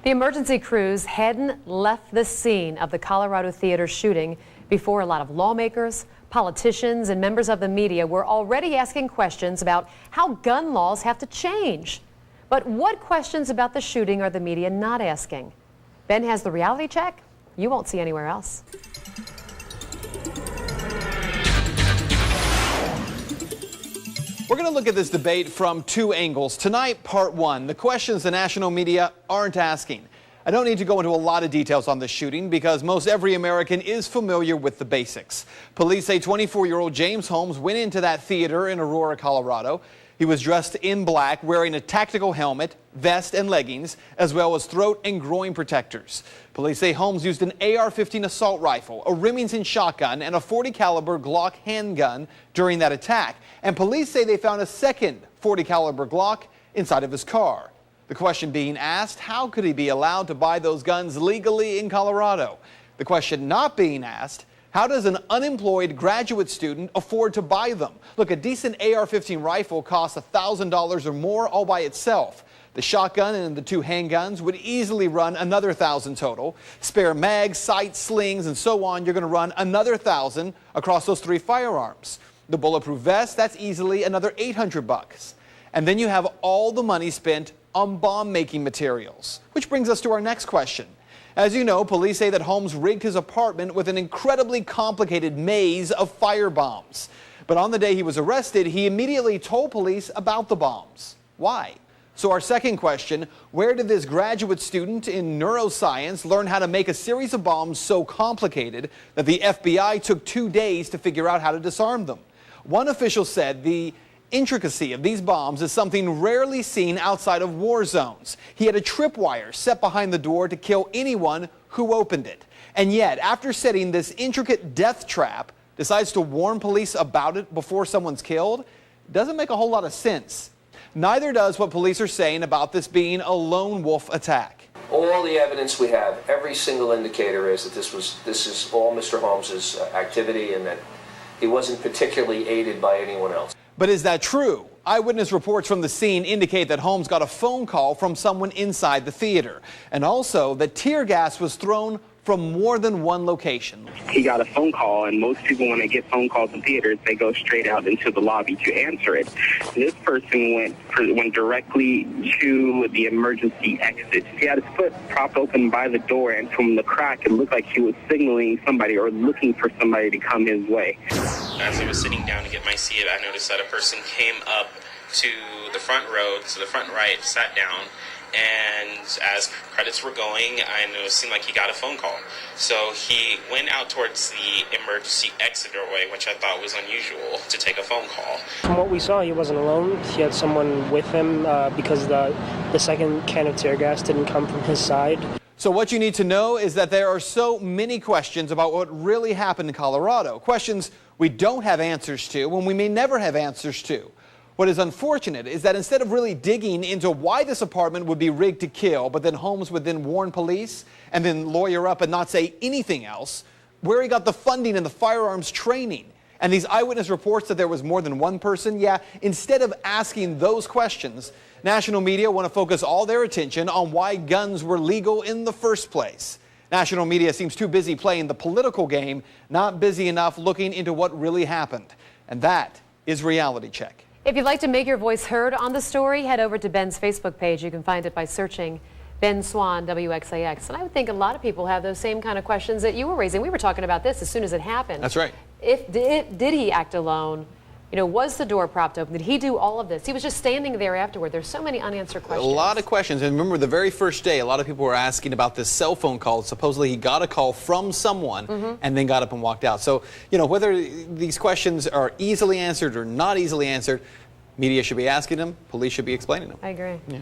The emergency crews hadn't left the scene of the Colorado theater shooting before a lot of lawmakers, politicians, and members of the media were already asking questions about how gun laws have to change. But what questions about the shooting are the media not asking? Ben has the reality check you won't see anywhere else. We're going to look at this debate from two angles. Tonight, part one, the questions the national media aren't asking. I don't need to go into a lot of details on the shooting because most every American is familiar with the basics. Police say 24-year-old James Holmes went into that theater in Aurora, Colorado. He was dressed in black, wearing a tactical helmet, vest, and leggings, as well as throat and groin protectors. Police say Holmes used an AR-15 assault rifle, a Remington shotgun, and a .40 caliber Glock handgun during that attack. And police say they found a second .40 caliber Glock inside of his car. The question being asked, how could he be allowed to buy those guns legally in Colorado? The question not being asked, how does an unemployed graduate student afford to buy them? Look, a decent AR-15 rifle costs $1,000 or more all by itself. The shotgun and the two handguns would easily run another $1,000 total. Spare mags, sights, slings, and so on, you're going to run another $1,000 across those three firearms. The bulletproof vest, that's easily another $800. And then you have all the money spent on bomb-making materials. Which brings us to our next question. As you know, police say that Holmes rigged his apartment with an incredibly complicated maze of fire bombs. But on the day he was arrested, he immediately told police about the bombs. Why? So our second question, where did this graduate student in neuroscience learn how to make a series of bombs so complicated that the FBI took 2 days to figure out how to disarm them? One official said the intricacy of these bombs is something rarely seen outside of war zones. He had a tripwire set behind the door to kill anyone who opened it. And yet, after setting this intricate death trap, decides to warn police about it before someone's killed? Doesn't make a whole lot of sense. Neither does what police are saying about this being a lone wolf attack. All the evidence we have, every single indicator is that this is all Mr. Holmes's activity and that he wasn't particularly aided by anyone else. But is that true? Eyewitness reports from the scene indicate that Holmes got a phone call from someone inside the theater, and also that tear gas was thrown from more than one location. He got a phone call, and most people, when they get phone calls in theaters, they go straight out into the lobby to answer it. This person went directly to the emergency exit. He had his foot propped open by the door, and from the crack, it looked like he was signaling somebody or looking for somebody to come his way. As I was sitting down to get my seat, I noticed that a person came up to the front row, to the front right, sat down, and as credits were going, I noticed it seemed like he got a phone call. So he went out towards the emergency exit doorway, which I thought was unusual to take a phone call. From what we saw, he wasn't alone. He had someone with him because the second can of tear gas didn't come from his side. So what you need to know is that there are so many questions about what really happened in Colorado. Questions we don't have answers to and we may never have answers to. What is unfortunate is that instead of really digging into why this apartment would be rigged to kill, but then Holmes would then warn police and then lawyer up and not say anything else, where he got the funding and the firearms training, and these eyewitness reports that there was more than one person, instead of asking those questions, national media want to focus all their attention on why guns were legal in the first place. National media seems too busy playing the political game, not busy enough looking into what really happened. And that is Reality Check. If you'd like to make your voice heard on the story, head over to Ben's Facebook page. You can find it by searching Ben Swann, WXAX. And I would think a lot of people have those same kind of questions that you were raising. We were talking about this as soon as it happened. That's right. Did he act alone? You know, was the door propped open? Did he do all of this? He was just standing there afterward. There's so many unanswered questions. A lot of questions. And remember, the very first day, a lot of people were asking about this cell phone call. Supposedly, he got a call from someone and then got up and walked out. So, you know, whether these questions are easily answered or not easily answered, media should be asking them. Police should be explaining them. I agree. Yeah.